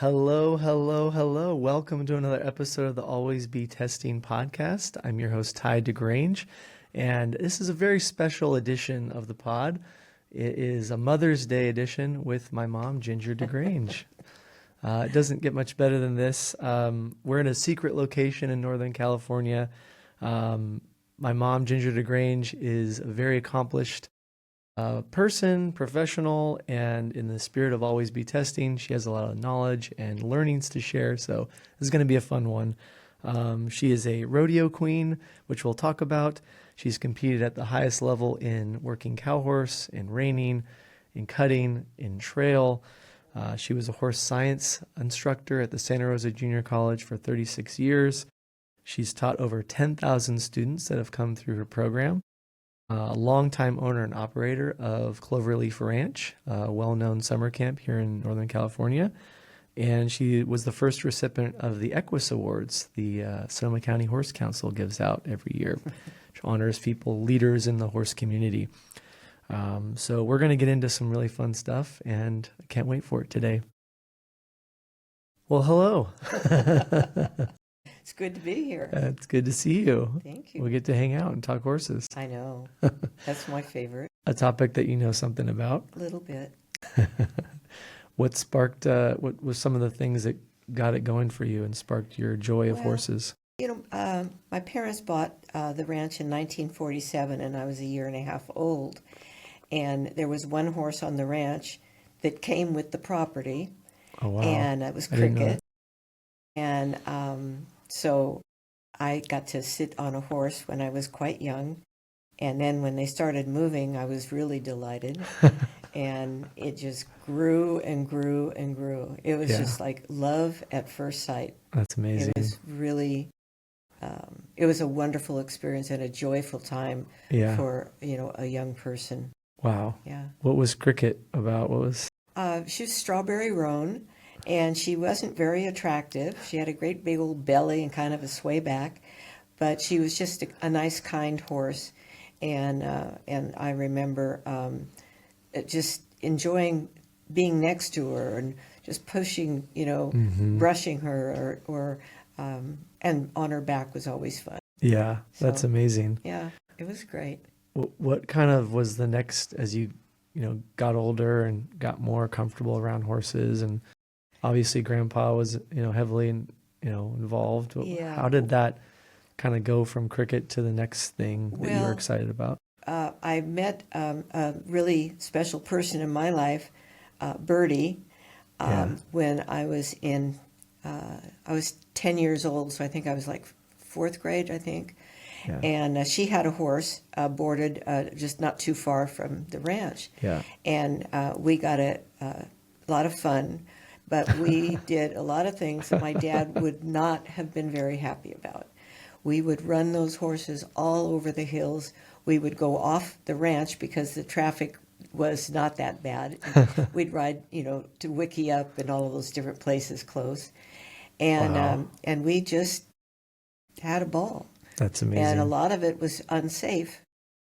Hello, hello, hello. Welcome to another episode of the Always Be Testing podcast. I'm your host, Tye DeGrange, and this is a very special edition of the pod. It is a Mother's Day edition with my mom, Ginger DeGrange. It doesn't get much better than this. We're in a secret location in Northern California. My mom, Ginger DeGrange, is a very accomplished person, professional, and in the spirit of always be testing, she has a lot of knowledge and learnings to share. So this is going to be a fun one. She is a rodeo queen, which we'll talk about. She's competed at the highest level in working cow horse, in reining, in cutting, in trail. She was a horse science instructor at the Santa Rosa Junior College for 36 years. She's taught over 10,000 students that have come through her program. A longtime owner and operator of Cloverleaf Ranch, a well-known summer camp here in Northern California. And she was the first recipient of the Equus Awards the Sonoma County Horse Council gives out every year, which honors people, leaders in the horse community. So we're going to get into some really fun stuff, and I can't wait for it today. Well, hello. It's good to be here. It's good to see you. Thank you. We get to hang out and talk horses. I know. That's my favorite. A topic that you know something about. A little bit. What sparked, what was some of the things that got it going for you and sparked your joy of horses? My parents bought the ranch in 1947, and I was a year and a half old. And there was one horse on the ranch that came with the property. Oh, wow. And it was Cricket. And so I got to sit on a horse when I was quite young. And then when they started moving, I was really delighted. And it just grew and grew and grew. It was just like love at first sight. That's amazing. It was really, it was a wonderful experience and a joyful time for, a young person. Wow. Yeah. What was Cricket about? What was? She was strawberry roan, and she wasn't very attractive. She had a great big old belly and kind of a sway back, but she was just a nice, kind horse. And I remember just enjoying being next to her and just pushing, brushing her or and on her back was always fun. Yeah, that's amazing. Yeah, it was great. What kind of was the next, as you got older and got more comfortable around horses, and obviously Grandpa was heavily involved. Yeah. How did that kind of go from Cricket to the next thing that you were excited about? I met a really special person in my life, Birdie, when I was I was 10 years old, so I think I was like fourth grade, I think. Yeah. And she had a horse boarded just not too far from the ranch. Yeah. And we got a lot of fun, but we did a lot of things that my dad would not have been very happy about. We would run those horses all over the hills. We would go off the ranch because the traffic was not that bad. We'd ride, to Wickiup and all of those different places close. And and we just had a ball. That's amazing. And a lot of it was unsafe.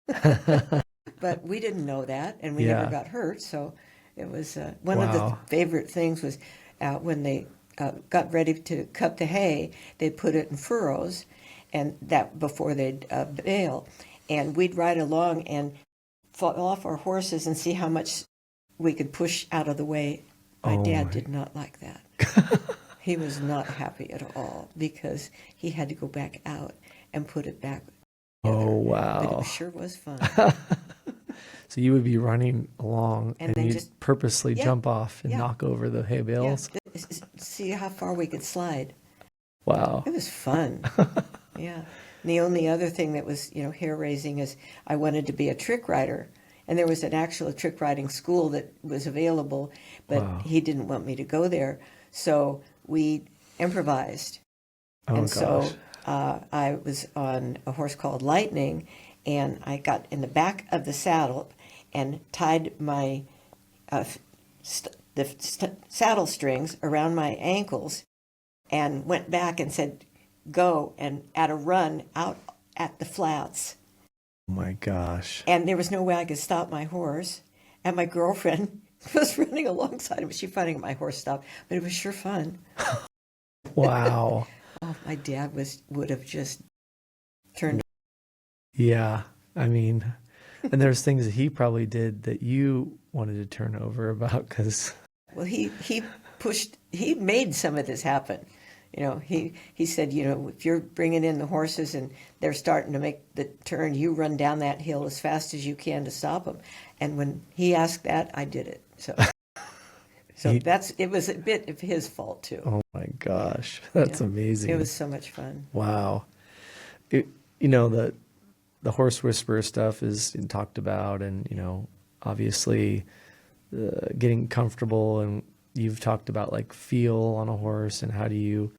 But we didn't know that, and we never got hurt. So it was one of the favorite things was when they got ready to cut the hay, they put it in furrows, and that before they'd bale. And we'd ride along and fall off our horses and see how much we could push out of the way. My dad did not like that. He was not happy at all because he had to go back out and put it back together. Oh, wow. But it sure was fun. So you would be running along and you'd just purposely jump off and knock over the hay bales? Yeah. See how far we could slide. Wow. It was fun. Yeah. And the only other thing that was, hair-raising is I wanted to be a trick rider. And there was an actual trick riding school that was available, but he didn't want me to go there. So we improvised. So I was on a horse called Lightning, and I got in the back of the saddle and tied my saddle strings around my ankles and went back and said, go, and at a run out at the flats. Oh my gosh. And there was no way I could stop my horse. And my girlfriend was running alongside him. She finally, my horse stopped, but it was sure fun. Wow. Oh, my dad would have just turned. Yeah. I mean, and there's things that he probably did that you wanted to turn over about because. Well, he made some of this happen. He said, if you're bringing in the horses and they're starting to make the turn, you run down that hill as fast as you can to stop them. And when he asked that, I did it. So it was a bit of his fault too. Oh my gosh, that's amazing. It was so much fun. Wow. The horse whisperer stuff is talked about, and obviously getting comfortable, and you've talked about like feel on a horse, and how do you,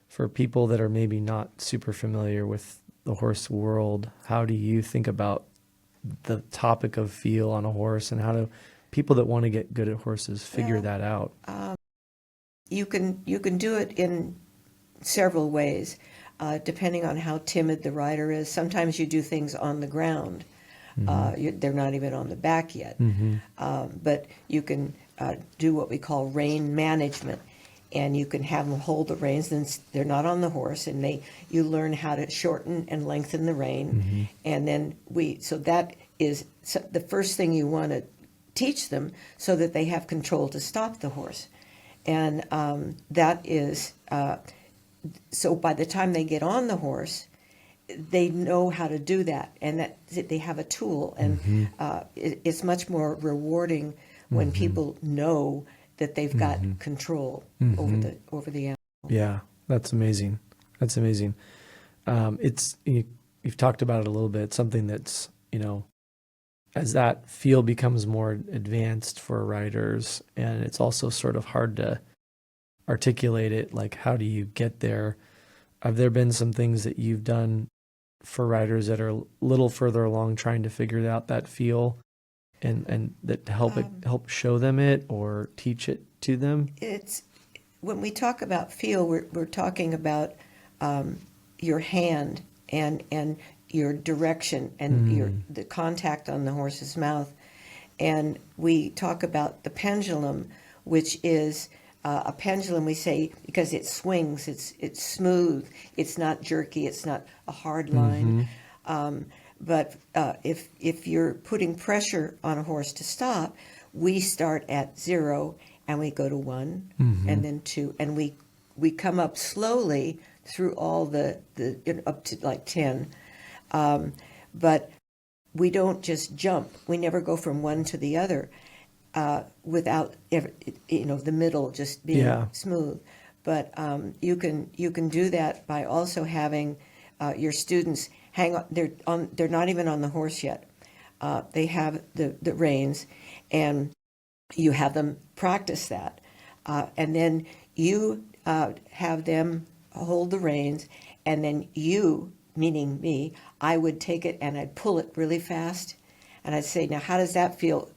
for people that are maybe not super familiar with the horse world, how do you think about the topic of feel on a horse, and how do people that want to get good at horses figure that out? You can do it in several ways, depending on how timid the rider is. Sometimes you do things on the ground. They're not even on the back yet. But you can do what we call rein management, and you can have them hold the reins, and they're not on the horse, and you learn how to shorten and lengthen the rein. And then so that is the first thing you want to teach them, so that they have control to stop the horse. And that is, so by the time they get on the horse, they know how to do that, and that they have a tool, and it's much more rewarding when people know that they've got control over the animal. Yeah, that's amazing. That's amazing. You've talked about it a little bit. Something that's as that field becomes more advanced for riders, and it's also sort of hard to articulate it. Like, how do you get there? Have there been some things that you've done for riders that are a little further along trying to figure out that feel, and that help show them it or teach it to them? It's when we talk about feel, we're talking about your hand and your direction and the contact on the horse's mouth. And we talk about the pendulum, which is a pendulum, we say, because it swings, it's smooth, it's not jerky, it's not a hard line. But if you're putting pressure on a horse to stop, we start at 0 and we go to 1 and then 2, and we come up slowly through all the up to like 10. But we don't just jump. We never go from one to the other without the middle just being smooth. But you can do that by also having your students hang on. They're not even on the horse yet. They have the reins, and you have them practice that, and then you have them hold the reins, and then you, meaning me, I would take it and I'd pull it really fast, and I'd say, now how does that feel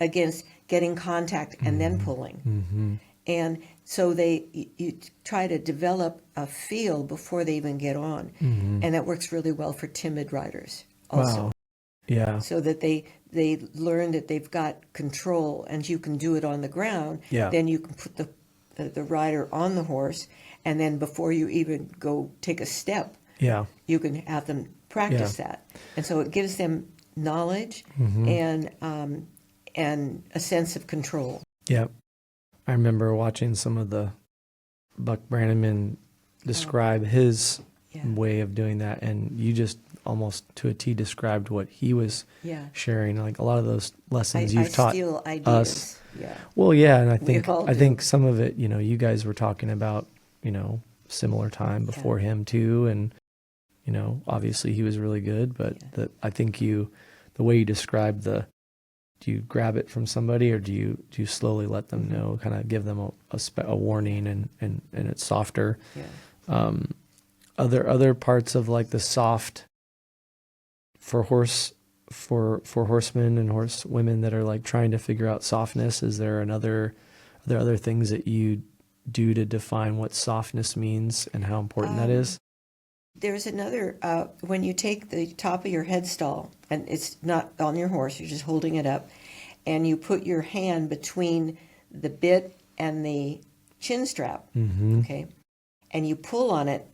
against getting contact and then pulling? And so you try to develop a feel before they even get on, and that works really well for timid riders also. Wow. Yeah. So that they learn that they've got control, and you can do it on the ground. Yeah. Then you can put the rider on the horse, and then before you even go take a step, you can have them practice that. And so it gives them knowledge and a sense of control. Yeah. I remember watching some of the Buck Brannaman describe his way of doing that, and you just almost to a T described what he was sharing. Like a lot of those lessons you've taught steal ideas. us. Yeah. Well, yeah, and I think some of it, you guys were talking about, similar time before him too, and obviously he was really good, but I think the way you described do you grab it from somebody, or do you slowly let them know, kind of give them a warning, and it's softer? Yeah. Other parts of like the soft for horsemen and horsewomen that are like trying to figure out softness, are there other things that you do to define what softness means and how important that is? There's another, when you take the top of your headstall, and it's not on your horse, you're just holding it up, and you put your hand between the bit and the chin strap, okay, and you pull on it,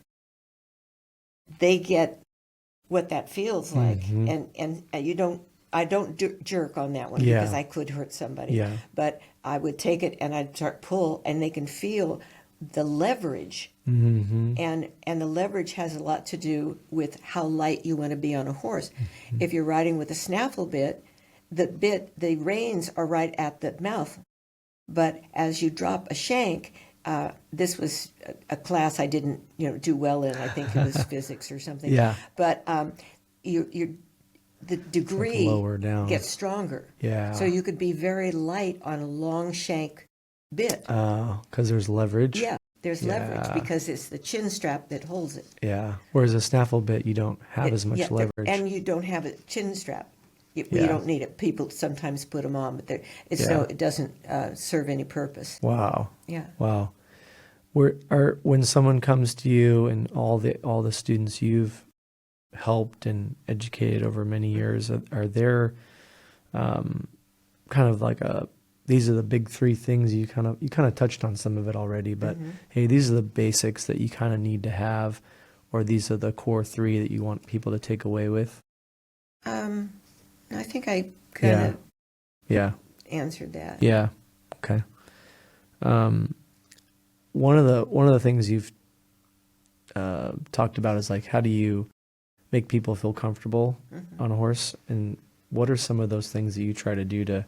they get what that feels like, and you don't. I don't jerk on that one because I could hurt somebody. Yeah. But I would take it and I'd start pull, and they can feel the leverage, and the leverage has a lot to do with how light you want to be on a horse. If you're riding with a snaffle bit, the reins are right at the mouth, but as you drop a shank, this was a class I didn't do well in. I think it was physics or something. Yeah. But the degree lower down. gets stronger. Yeah. So you could be very light on a long shank bit. Because there's leverage. Yeah, there's leverage because it's the chin strap that holds it. Yeah. Whereas a snaffle bit, you don't have as much leverage. And you don't have a chin strap. You don't need it. People sometimes put them on, but it doesn't serve any purpose. Wow. Yeah. Wow. When someone comes to you and all the students you've helped and educated over many years, are there kind of like these are the big three things you kind of touched on some of it already, but hey, these are the basics that you kind of need to have, or these are the core three that you want people to take away with? I think I kind of answered that. Yeah. Okay. One of the things you've talked about is like, how do you make people feel comfortable on a horse, and what are some of those things that you try to do to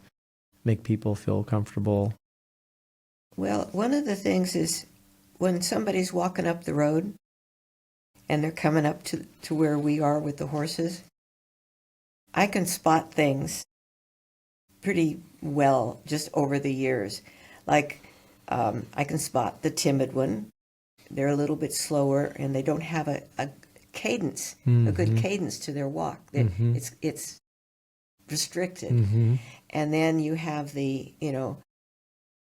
make people feel comfortable? Well, one of the things is when somebody's walking up the road and they're coming up to where we are with the horses, I can spot things pretty well just over the years. Like I can spot the timid one. They're a little bit slower and they don't have a cadence, a good cadence to their walk. It's restricted. And then you have the,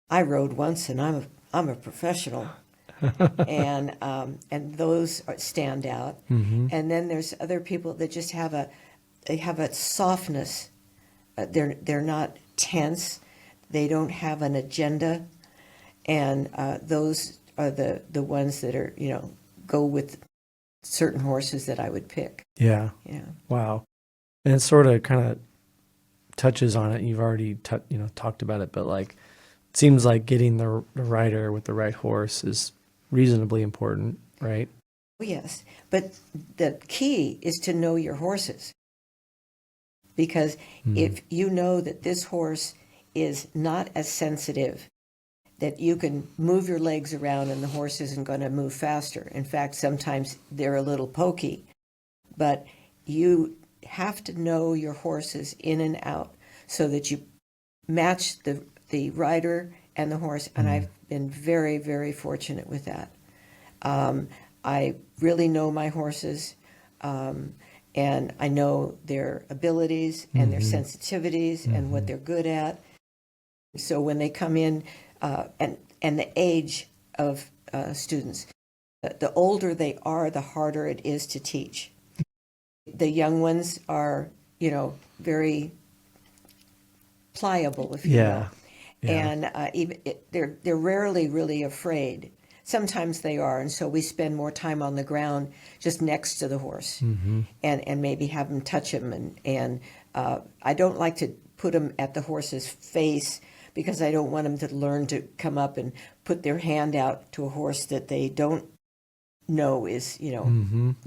I rode once and I'm a professional. and those stand out. And then there's other people that just have a softness. They're not tense. They don't have an agenda. And those are the ones that are, go with certain horses that I would pick. Yeah. Yeah. Wow. And it sort of kind of touches on it. You've already talked about it, but like, it seems like getting the rider with the right horse is reasonably important, right? Yes. But the key is to know your horses. Because if you know that this horse is not as sensitive, that you can move your legs around and the horse isn't going to move faster. In fact, sometimes they're a little pokey. But you have to know your horses in and out so that you match the rider and the horse. And I've been very, very fortunate with that. I really know my horses, and I know their abilities and their sensitivities and what they're good at. So when they come in, and the age of students, the older they are, the harder it is to teach. The young ones are, very pliable, if you will. And they're rarely really afraid. Sometimes they are, and so we spend more time on the ground just next to the horse, and maybe have them touch him. And I don't like to put them at the horse's face, because I don't want them to learn to come up and put their hand out to a horse that they don't know is,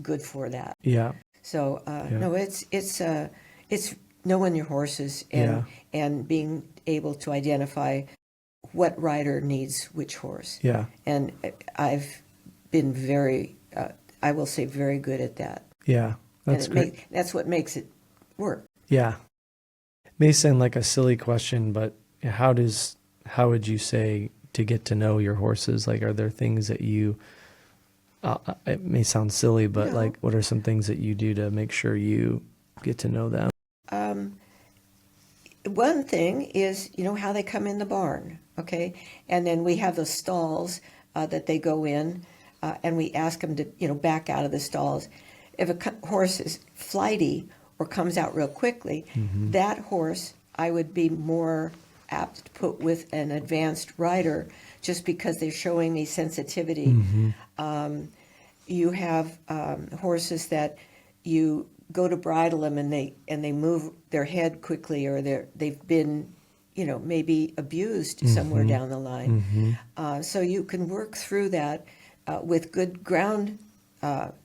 good for that. Yeah. So no, it's knowing your horses and being able to identify what rider needs which horse. Yeah. And I've been very, I will say, very good at that. Yeah, that's great. That's what makes it work. Yeah. It may sound like a silly question, but how would you say to get to know your horses? Like, are there things that you, it may sound silly, but like, what are some things that you do to make sure you get to know them? One thing is, how they come in the barn, okay? And then we have those stalls that they go in, and we ask them to, back out of the stalls. If a horse is flighty or comes out real quickly, that horse I would be more apt to put with an advanced rider just because they're showing me sensitivity. You have horses that you go to bridle them and they move their head quickly, or they've been, maybe abused somewhere down the line. So you can work through that with good ground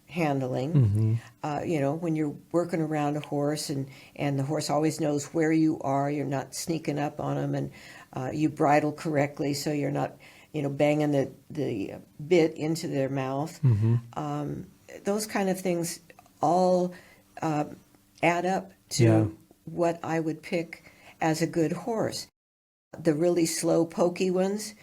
handling. When you're working around a horse and the horse always knows where you are, you're not sneaking up on them, and you bridle correctly so you're not, banging the bit into their mouth. Those kind of things all add up to what I would pick as a good horse. The really slow, pokey ones,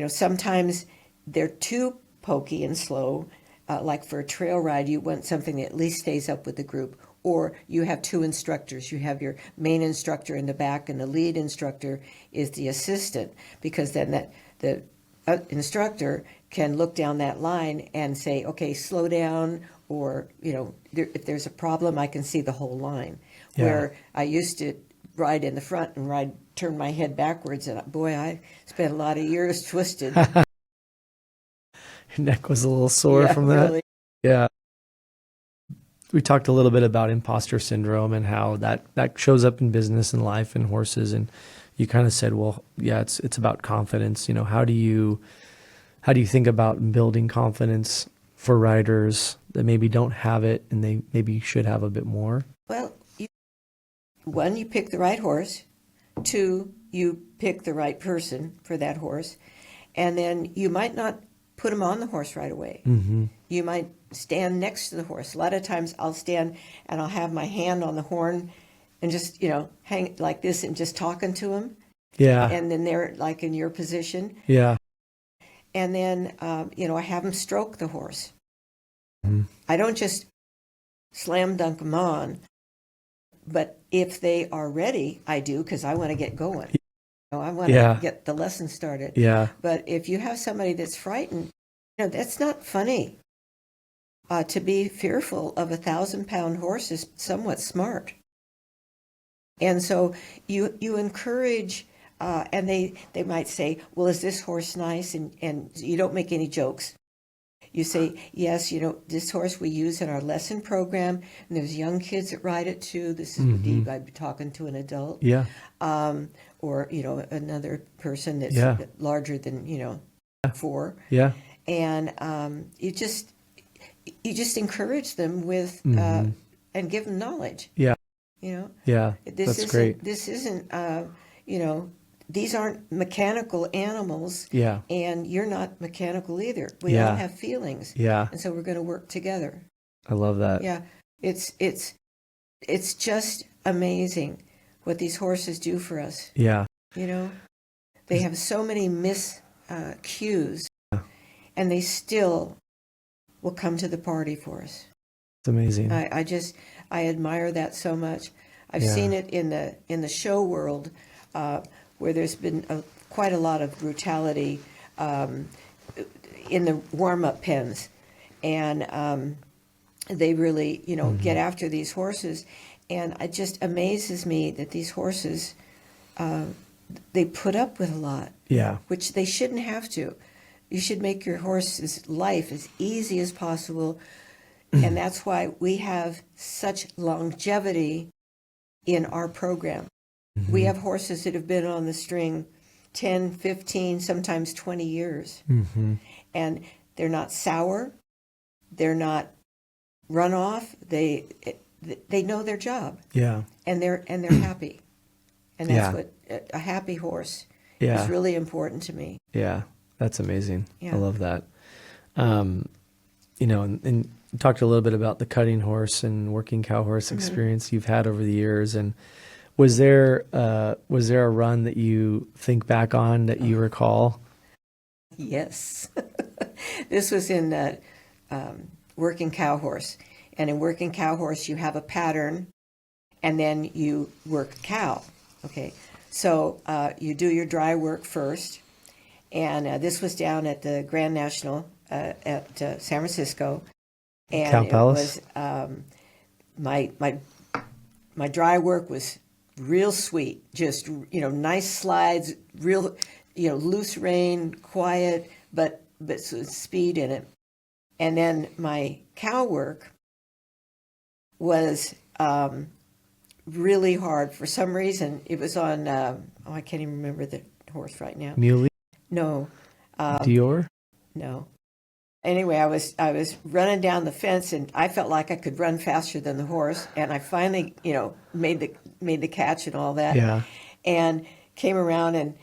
sometimes they're too pokey and slow. Like for a trail ride, you want something that at least stays up with the group. Or you have two instructors. You have your main instructor in the back, and the lead instructor is the assistant, because then the instructor can look down that line and say, okay, slow down, or, if there's a problem, I can see the whole line. Yeah. Where I used to ride in the front and turn my head backwards, and boy, I spent a lot of years twisted. Your neck was a little sore from that? Really. Yeah. We talked a little bit about imposter syndrome and how that shows up in business and life and horses. And you kind of said, well, yeah, it's about confidence. How do you think about building confidence for riders that maybe don't have it and they maybe should have a bit more? Well, one, you pick the right horse. Two, you pick the right person for that horse. And then you might not put them on the horse right away. You might stand next to the horse. A lot of times I'll stand and I'll have my hand on the horn and just, hang like this and just talking to them. Yeah. And then they're like in your position. Yeah. And then, I have them stroke the horse. I don't just slam dunk them on, but if they are ready, I do, because I want to get going. I want to get the lesson started. Yeah. But if you have somebody that's frightened, that's not funny. To be fearful of 1,000-pound horse is somewhat smart. And so you encourage, and they might say, well, is this horse nice? And you don't make any jokes. You say, yes, this horse we use in our lesson program, and there's young kids that ride it too. This is deep. I'd be talking to an adult. Yeah. Or, another person that's larger than, 4. Yeah. And you just encourage them with, and give them knowledge. Yeah. Yeah, that's great. This isn't, these aren't mechanical animals. Yeah. And you're not mechanical either. We all have feelings. Yeah. And so we're going to work together. I love that. Yeah. It's just amazing what these horses do for us. Yeah. They have so many cues, and they still will come to the party for us. It's amazing. I admire that so much. I've seen it in the show world, where there's been quite a lot of brutality in the warm-up pens, and they really, get after these horses. And it just amazes me that these horses, they put up with a lot. Yeah. Which they shouldn't have to. You should make your horse's life as easy as possible. And that's why we have such longevity in our program. We have horses that have been on the string 10, 15, sometimes 20 years. And they're not sour. They're not run off. They know their job. Yeah. And they're happy. And that's what a happy horse is really important to me. Yeah. That's amazing. Yeah. I love that. And you talked a little bit about the cutting horse and working cow horse experience you've had over the years. And was there a run that you think back on that you recall? Yes. This was in working cow horse. And in working cow horse, you have a pattern, and then you work cow. Okay. So you do your dry work first. And this was down at the Grand National at San Francisco. And Cow Palace? It was, my dry work was real sweet, just, nice slides, real, loose rein, quiet, but some speed in it. And then my cow work was really hard. For some reason, it was on, I can't even remember the horse right now. Muley? No. Dior? No. Anyway, I was running down the fence, and I felt like I could run faster than the horse. And I finally, made the catch and all that. Yeah. And came around and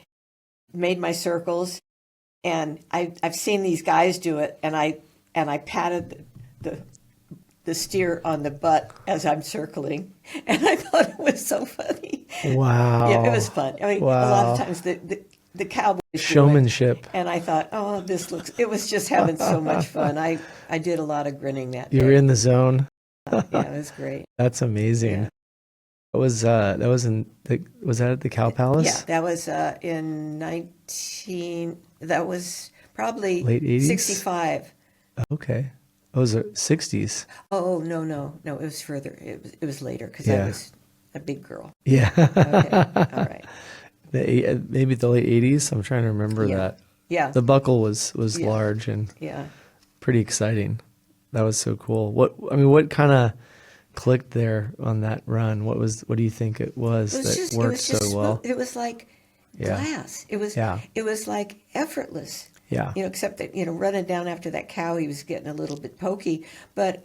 made my circles. And I've seen these guys do it, and I patted the steer on the butt as I'm circling, and I thought it was so funny. Wow. Yeah, it was fun. I mean, wow. A lot of times the cowboys showmanship. And I thought, oh, it was just having so much fun. I did a lot of grinning that day. You were in the zone. Yeah, it was great. That's amazing. Yeah. Was that at the Cow Palace? Yeah, that was that was probably late 80s? 65. Okay. Those are 60s. Oh, no, it was further. It was later, because Yeah. I was a big girl. Yeah. Okay, all right. Maybe the late 80s. I'm trying to remember Yeah. that. Yeah. The buckle was Yeah. large and Yeah. pretty exciting. That was so cool. What kind of clicked there on that run? What do you think it was that worked so well? It was like Yeah. glass. It was Yeah. it was like effortless. Yeah. Except that, running down after that cow, he was getting a little bit pokey. But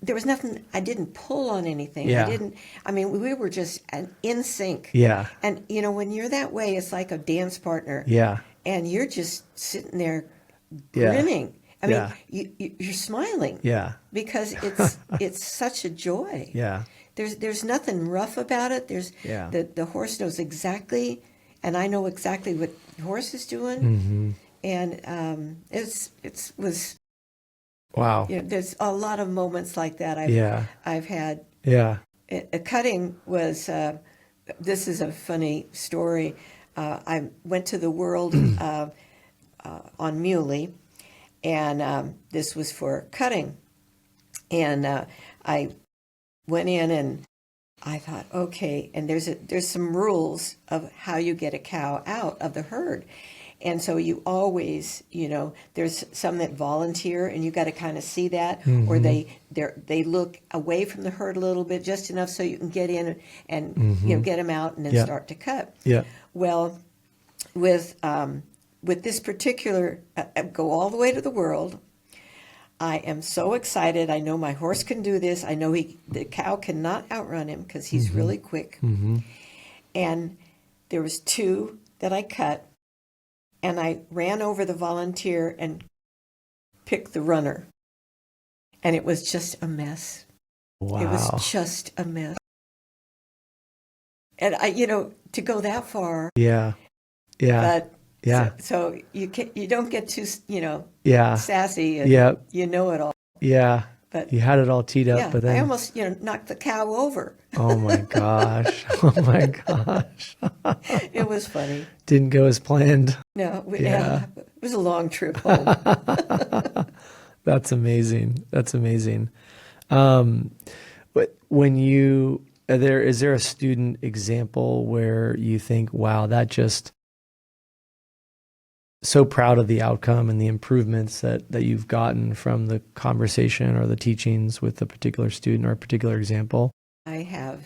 there was nothing, I didn't pull on anything. Yeah. We were just in sync. Yeah. And, when you're that way, it's like a dance partner. Yeah. And you're just sitting there Yeah. grinning. Yeah. You're smiling. Yeah. Because it's such a joy. Yeah. There's nothing rough about it. Yeah. The horse knows exactly, and I know exactly what the horse is doing. Mm-hmm. And it was Wow. there's a lot of moments like that I've had. Yeah. A cutting was this is a funny story. I went to the World on Muley, and this was for cutting, and I went in and I thought, okay, and there's some rules of how you get a cow out of the herd. And so you always, there's some that volunteer, and you got to kind of see that, Mm-hmm. or they look away from the herd a little bit, just enough so you can get in and Mm-hmm. get them out and then Yeah. start to cut. Yeah. Well, with this particular, go all the way to the World. I am so excited. I know my horse can do this. I know the cow cannot outrun him because he's really quick. Mm-hmm. And there was 2 that I cut, and I ran over the volunteer and picked the runner. And it was just a mess. Wow. It was just a mess. And to go that far. Yeah. Yeah. But Yeah. So you don't get too, Yeah. sassy and Yeah. you know it all. Yeah. But You had it all teed up, yeah, but then I almost, knocked the cow over. oh my gosh. Oh my gosh. It was funny. Didn't go as planned. No, Yeah. it was a long trip home. That's amazing. That's amazing. But when is there a student example where you think, wow, that just so proud of the outcome and the improvements that you've gotten from the conversation or the teachings with a particular student or a particular example? I have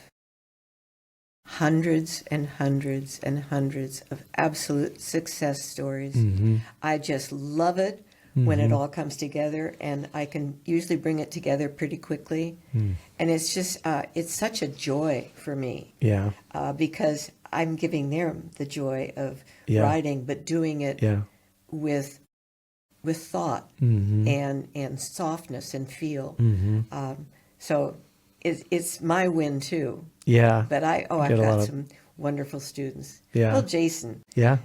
hundreds and hundreds and hundreds of absolute success stories. Mm-hmm. I just love it when it all comes together, and I can usually bring it together pretty quickly. Mm. And it's just, it's such a joy for me. Yeah. Because I'm giving them the joy of Yeah. riding, but doing it Yeah. with thought Mm-hmm. and softness and feel. Mm-hmm. So it's my win too. Yeah. But I've Get a lot got of- some wonderful students. Yeah. Well, Jason, Yeah.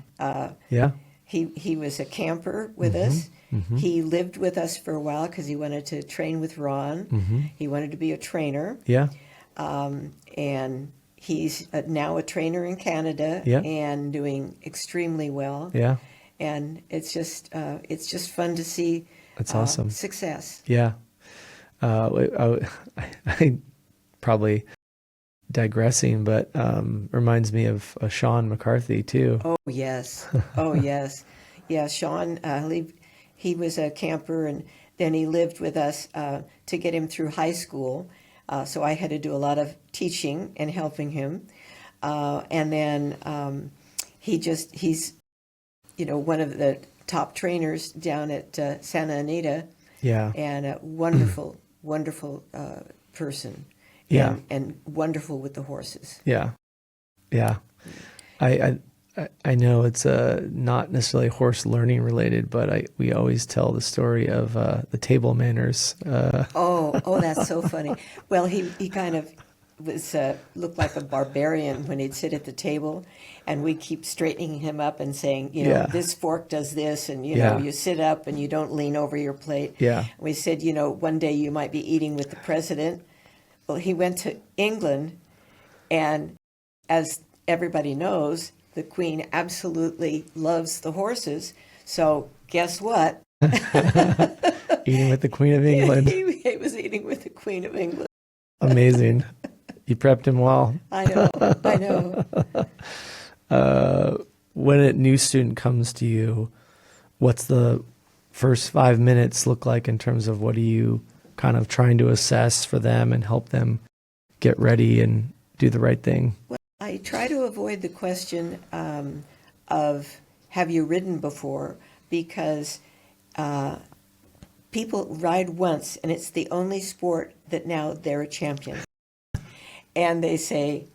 Yeah. he was a camper with us. Mm-hmm. He lived with us for a while because he wanted to train with Ron. Mm-hmm. He wanted to be a trainer. Yeah. And he's now a trainer in Canada Yeah. and doing extremely well. Yeah. And it's just fun to see That's awesome. success. Yeah. I probably digressing, but reminds me of Sean McCarthy too. Oh, yes. Oh, yes. Yeah, Sean, he was a camper, and then he lived with us to get him through high school. So I had to do a lot of teaching and helping him. And then he's, one of the top trainers down at Santa Anita. Yeah. And a wonderful, wonderful person. Yeah. And wonderful with the horses. Yeah. Yeah. I know it's not necessarily horse learning related, but we always tell the story of the table manners. Oh, that's so funny. Well, he kind of was looked like a barbarian when he'd sit at the table, and we keep straightening him up and saying, this fork does this, and you sit up and you don't lean over your plate. Yeah. And we said, one day you might be eating with the president. Well, he went to England, and as everybody knows, the Queen absolutely loves the horses. So guess what? Eating with the Queen of England. He was eating with the Queen of England. Amazing. You prepped him well. I know. When a new student comes to you, what's the first 5 minutes look like in terms of what are you kind of trying to assess for them and help them get ready and do the right thing? Well, I try to avoid the question of have you ridden before, because people ride once and it's the only sport that now they're a champion. And they say,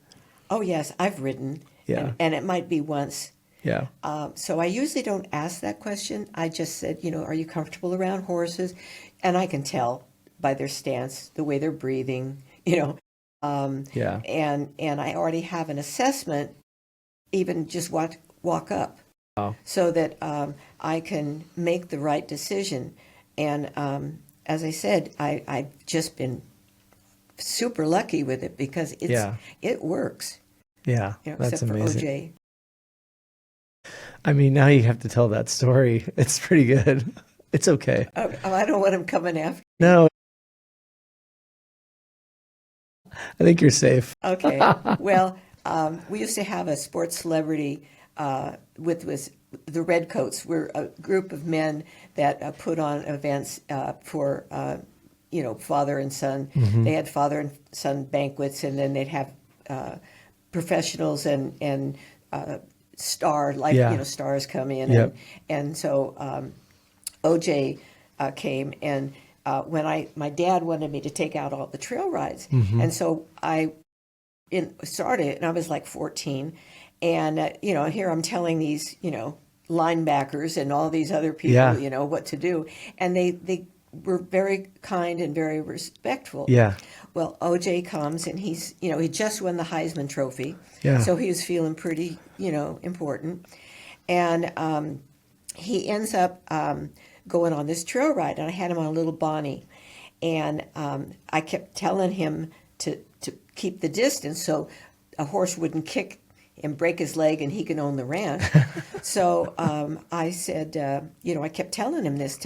oh yes, I've ridden. Yeah. And it might be once. Yeah. So I usually don't ask that question. I just said, are you comfortable around horses? And I can tell by their stance, the way they're breathing, yeah. And I already have an assessment, even just walk up. Wow. So that I can make the right decision. And as I said, I've just been super lucky with it because it works. Yeah, that's except amazing. For OJ. I mean, now you have to tell that story. It's pretty good. It's okay. Oh, I don't want him coming after. No. I think you're safe. Okay. Well, we used to have a sports celebrity with the Redcoats. We're a group of men that put on events for father and son. Mm-hmm. They had father and son banquets, and then they'd have professionals and stars come in. Yep. And so OJ came, and when my dad wanted me to take out all the trail rides, mm-hmm. and so I started, and I was like 14, and here I'm telling these linebackers and all these other people what to do, and they were very kind and very respectful. Yeah. Well, OJ comes, and he's he just won the Heisman Trophy, so he was feeling pretty important, and he ends up going on this trail ride, and I had him on a little Bonnie, and I kept telling him to keep the distance so a horse wouldn't kick and break his leg and he can own the ranch. So I said, I kept telling him this,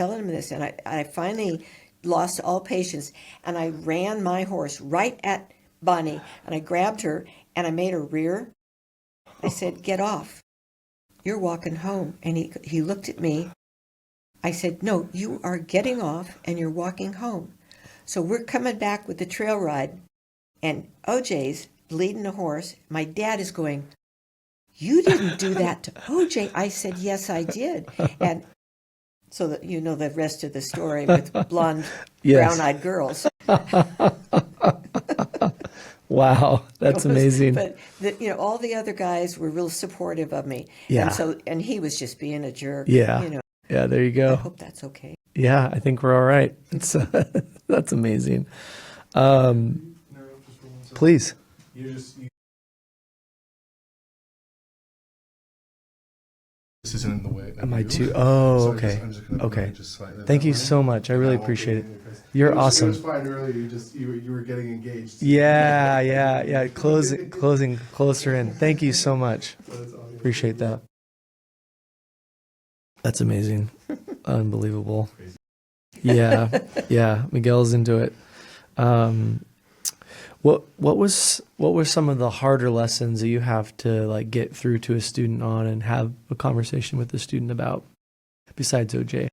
and I finally lost all patience, and I ran my horse right at Bonnie, and I grabbed her, and I made her rear. I said, get off. You're walking home. And he looked at me. I said, no, you are getting off, and you're walking home. So we're coming back with the trail ride, and OJ's leading the horse. My dad is going, you didn't do that to OJ. I said, yes, I did. And so that the rest of the story with blonde, brown-eyed girls. Wow, that's amazing. But all the other guys were real supportive of me. Yeah. And he was just being a jerk. Yeah. Yeah, there you go. I hope that's okay. Yeah, I think we're all right. It's that's amazing. Please. This isn't in the way. Am I too? Oh, So okay. I'm just gonna Okay. just slightly Thank you that way. so much. I really I won't be appreciate it. in your face. You're It awesome. was fine earlier. You were getting engaged. Yeah. Closing closer in. Thank you so much. Appreciate that. That's amazing. Unbelievable. Yeah. Miguel's into it. Well, What were some of the harder lessons that you have to like get through to a student on and have a conversation with the student about besides OJ?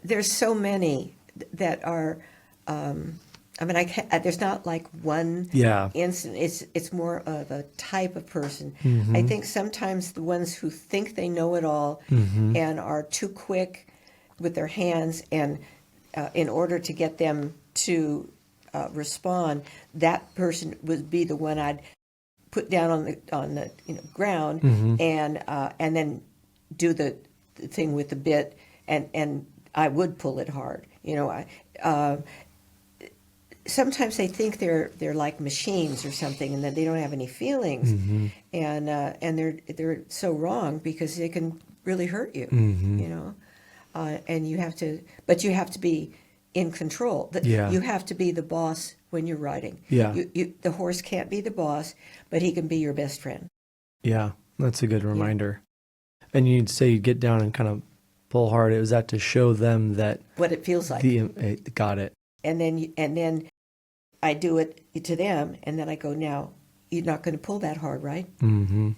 There's so many that are. I mean, there's not like one instant. It's more of a type of person. Mm-hmm. I think sometimes the ones who think they know it all Mm-hmm. and are too quick with their hands, and in order to get them to respond, that person would be the one I'd put down on the ground, Mm-hmm. and then do the thing with the bit, and I would pull it hard. Sometimes they think they're like machines or something, and that they don't have any feelings, Mm-hmm. and they're so wrong, because they can really hurt you, Mm-hmm. and you have to be in control. Yeah. You have to be the boss when you're riding. Yeah. The horse can't be the boss, but he can be your best friend. Yeah, that's a good reminder. And you'd say you get down and kind of pull hard. Was that to show them that What it feels like. got it? And then I do it to them, and then I go, now, you're not going to pull that hard, right? Mm-hmm.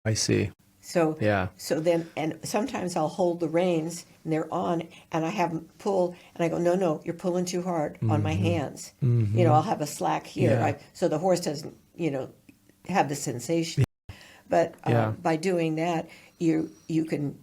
I see. So Yeah. So then, and sometimes I'll hold the reins, and they're on, and I have them pull, and I go, no, you're pulling too hard on my hands. Mm-hmm. I'll have a slack here, Yeah. so the horse doesn't, have the sensation. But by doing that, you can,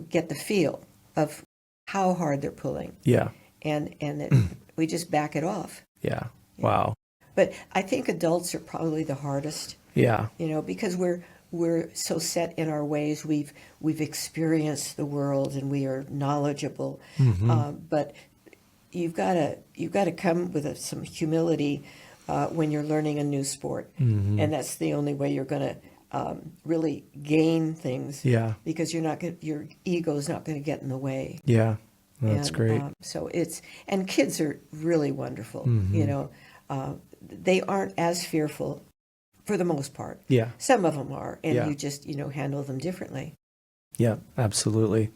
get the feel of how hard they're pulling, Yeah. and that we just back it off. Yeah. Wow. But I think adults are probably the hardest, Yeah. because we're so set in our ways. We've experienced the world, and we are knowledgeable. Mm-hmm. But you've got to come with some humility when you're learning a new sport, Mm-hmm. and that's the only way you're going to really gain things. Yeah. Because your ego's not going to get in the way. Yeah. That's And, great. So and kids are really wonderful. Mm-hmm. They aren't as fearful for the most part. Yeah. Some of them are, and Yeah. you just handle them differently. Yeah, absolutely.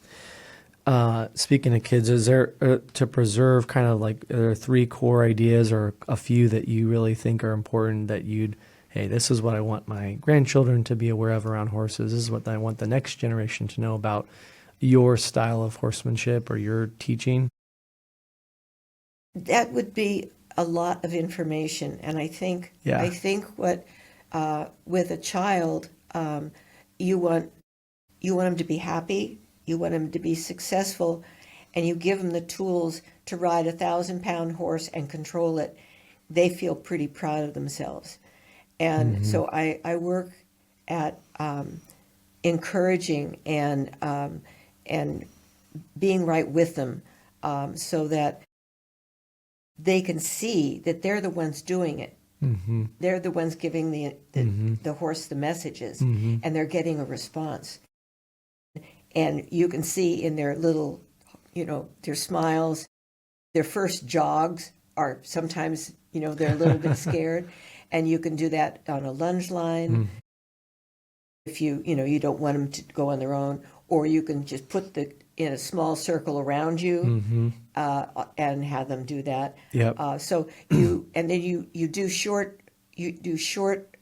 Speaking of kids, is there to preserve kind of like are there 3 core ideas or a few that you really think are important that hey, this is what I want my grandchildren to be aware of around horses. This is what I want the next generation to know about your style of horsemanship or your teaching? That would be a lot of information, and I think what with a child, you want them to be happy, you want them to be successful, and you give them the tools to ride a 1,000-pound horse and control it. They feel pretty proud of themselves, and so I work at encouraging and being right with them, so that they can see that they're the ones doing it. Mm-hmm. They're the ones giving the horse the messages, Mm-hmm. and they're getting a response. And you can see in their little, their smiles, their first jogs are sometimes, they're a little bit scared, and you can do that on a lunge line. Mm-hmm. If you don't want them to go on their own, or you can just put in a small circle around you, Mm-hmm. and have them do that. Yep. So you do short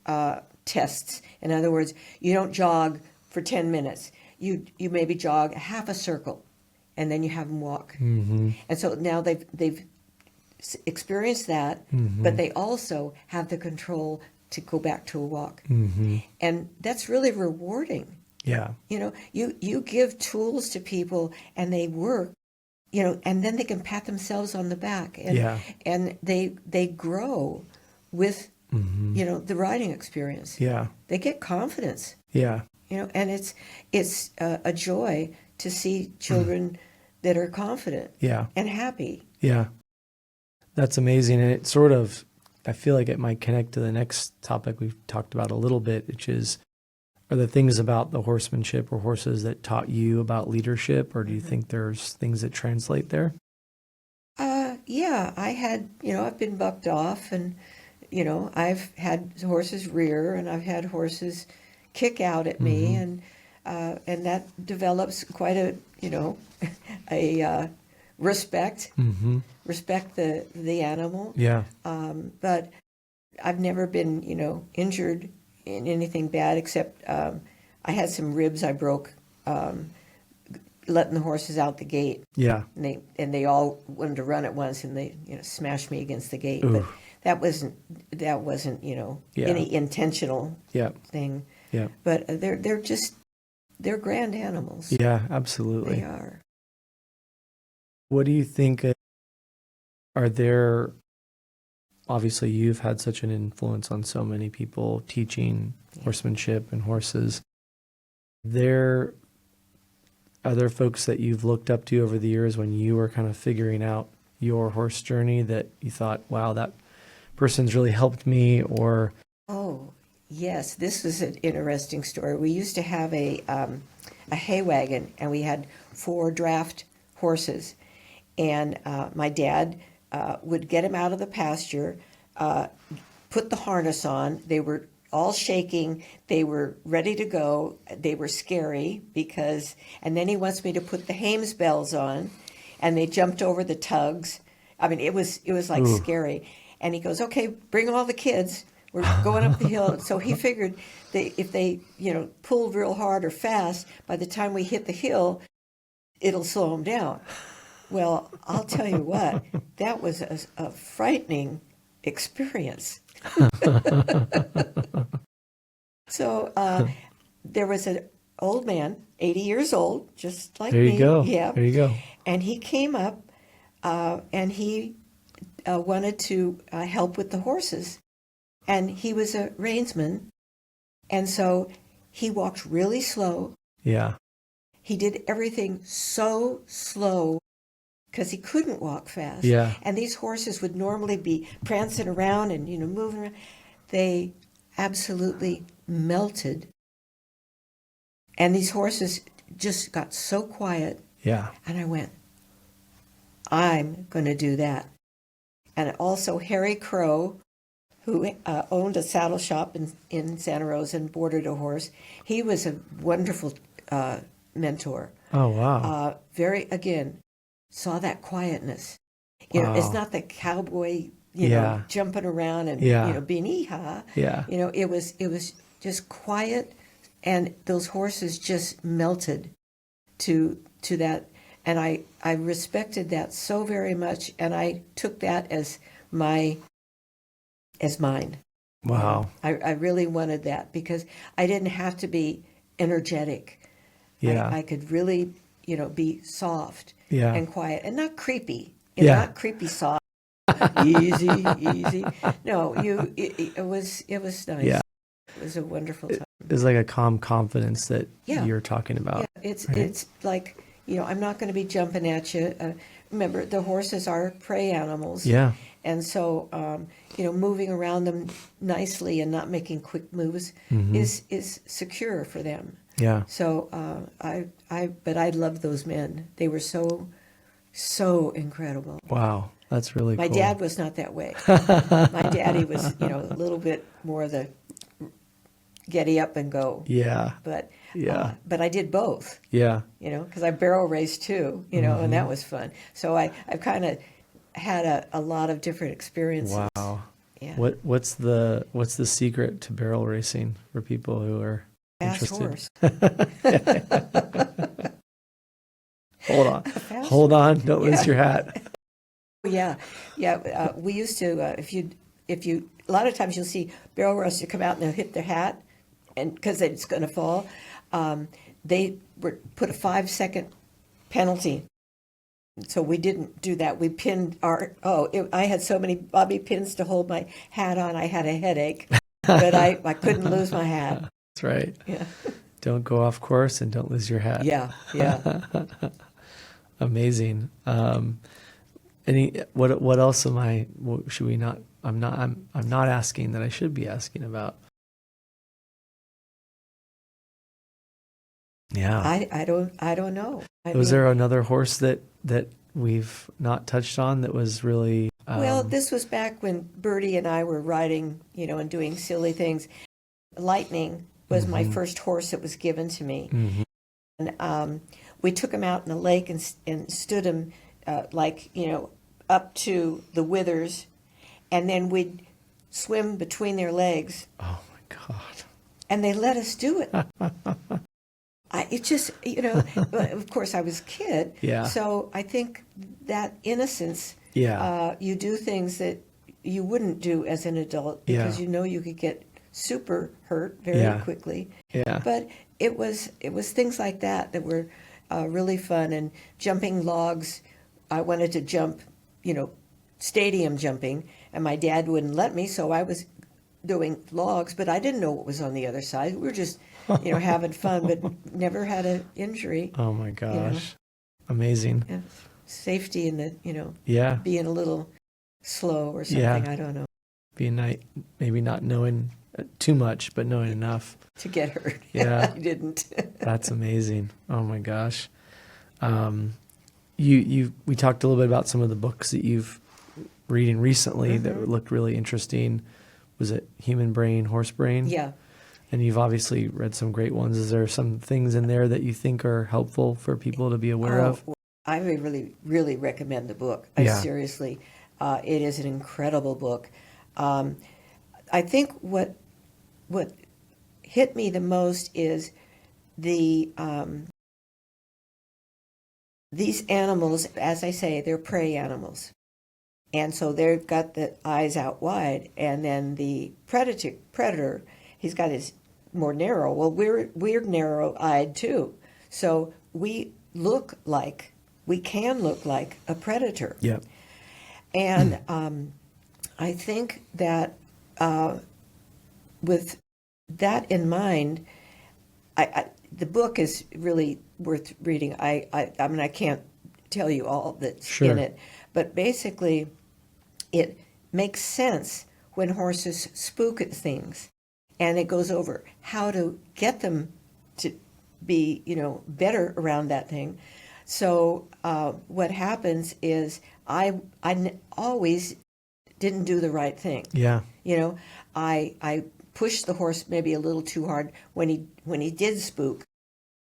tests. In other words, you don't jog for 10 minutes. You maybe jog half a circle, and then you have them walk. Mm-hmm. And so now they've experienced that, Mm-hmm. but they also have the control to go back to a walk, Mm-hmm. and that's really rewarding. Yeah. You give tools to people, and they work, and then they can pat themselves on the back, and they grow with Mm-hmm. the riding experience. Yeah. They get confidence, Yeah. and it's a joy to see children that are confident Yeah. and happy. Yeah. That's amazing. And it sort of, I feel like it might connect to the next topic we've talked about a little bit, which is, are there things about the horsemanship or horses that taught you about leadership, or do you think there's things that translate there? Yeah, I had, I've been bucked off, and, I've had horses rear, and I've had horses kick out at me, and that develops quite a respect, respect the animal. Yeah. But I've never been, injured in anything bad except I had some ribs I broke letting the horses out the gate. Yeah. And they all wanted to run at once, and they smashed me against the gate. Ooh. But that wasn't any intentional thing. Yeah. But they're grand animals. Yeah, absolutely. They are. What do you think are there, obviously you've had such an influence on so many people teaching horsemanship and horses. Are there folks that you've looked up to over the years when you were kind of figuring out your horse journey that you thought, wow, that person's really helped me? Or Oh, yes, this was an interesting story. We used to have a hay wagon, and we had 4 draft horses. And my dad would get them out of the pasture, put the harness on. They were all shaking. They were ready to go. They were scary and then he wants me to put the Hames bells on, and they jumped over the tugs. I mean, it was like scary. And he goes, okay, bring all the kids. We're going up the hill. So he figured that if they, pulled real hard or fast, by the time we hit the hill, it'll slow them down. Well, I'll tell you what, that was a frightening experience. So there was an old man, 80 years old, just like me. there you go. Yeah. There you go. And he came up and he wanted to help with the horses. And he was a reinsman. And so he walked really slow. Yeah. He did everything so slow because he couldn't walk fast. Yeah. And these horses would normally be prancing around and, moving around. They absolutely melted. And these horses just got so quiet. Yeah. And I went, I'm going to do that. And also Harry Crow, who owned a saddle shop in Santa Rosa and boarded a horse, he was a wonderful mentor. Oh, wow. Saw that quietness. Wow. It's not the cowboy, jumping around and being hee-haw. Yeah. It was just quiet, and those horses just melted to that. And I respected that so very much, and I took that as mine. Wow. I really wanted that because I didn't have to be energetic. Yeah. I could really, be soft and quiet and not creepy. Not creepy soft. easy. No, it was nice. Yeah. It was a wonderful time. It's like a calm confidence that you're talking about. Yeah, it's like, I'm not going to be jumping at you. Remember, the horses are prey animals. Yeah. And so, moving around them nicely and not making quick moves is secure for them. Yeah. So, but I loved those men. They were so incredible. Wow. That's really cool. My dad was not that way. My daddy was, a little bit more the getty up and go. Yeah. But Yeah. I did both. Yeah. Because I barrel raced too, and that was fun. So I've kind of had a lot of different experiences. Wow. Yeah. What's the secret to barrel racing for people who are Fast interested? horse. Hold on. Don't lose your hat. Yeah. We used to, if you, a lot of times you'll see barrel racers come out and they'll hit their hat, and because it's going to fall, they put a 5-second penalty. So we didn't do that. We pinned I had so many bobby pins to hold my hat on. I had a headache, but I couldn't lose my hat. That's right. Yeah. Don't go off course and don't lose your hat. Yeah. Amazing. What else should we not, I'm not asking that I should be asking about. Yeah. I don't know. Was there another horse that we've not touched on that was really well, this was back when Bertie and I were riding, and doing silly things. Lightning was my first horse that was given to me. And we took him out in the lake and stood him like, up to the withers, and then we'd swim between their legs. Oh my God. And they let us do it. It just, of course I was a kid. Yeah. So I think that innocence, Yeah. you do things that you wouldn't do as an adult because you could get super hurt very quickly. Yeah. But it was things like that were really fun. And jumping logs, I wanted to jump, stadium jumping, and my dad wouldn't let me, so I was doing logs, but I didn't know what was on the other side. We were just, having fun, but never had an injury. Oh my gosh. Amazing. Yeah. Safety in the, Yeah. being a little slow or something. Yeah. I don't know. Maybe not knowing too much, but knowing enough. To get hurt. Yeah. I didn't. That's amazing. Oh my gosh. We talked a little bit about some of the books that you've reading recently that looked really interesting. Was it Human Brain, Horse Brain? Yeah. And you've obviously read some great ones. Is there some things in there that you think are helpful for people to be aware of? I would really, really recommend the book. Seriously. It is an incredible book. I think what hit me the most is these animals, as I say, they're prey animals. And so they've got the eyes out wide, and then the predator, he's got his more narrow. Well, we're narrow-eyed too. So we can look like a predator. Yeah. And I think that with that in mind, the book is really worth reading. I mean, I can't tell you all that's in it, but basically it makes sense when horses spook at things, and it goes over how to get them to be, better around that thing. So what happens is I always didn't do the right thing. Yeah. I pushed the horse maybe a little too hard when he did spook,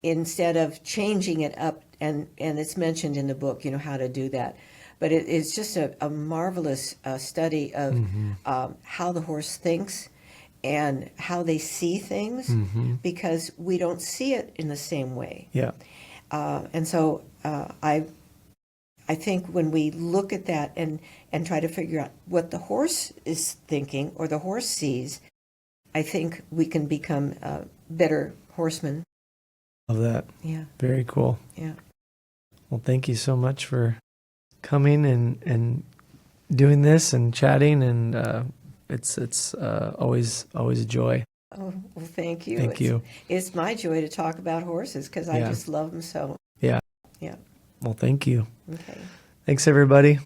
instead of changing it up, and it's mentioned in the book, how to do that. But it's just a marvelous study of how the horse thinks and how they see things, because we don't see it in the same way. Yeah. And so I think when we look at that and try to figure out what the horse is thinking or the horse sees, I think we can become better horsemen. Love that. Yeah. Very cool. Yeah. Well, thank you so much for coming and doing this and chatting, and it's always a joy. Oh, well, thank you. Thank you. It's my joy to talk about horses because I just love them so. Yeah. Yeah. Well, thank you. Okay. Thanks, everybody.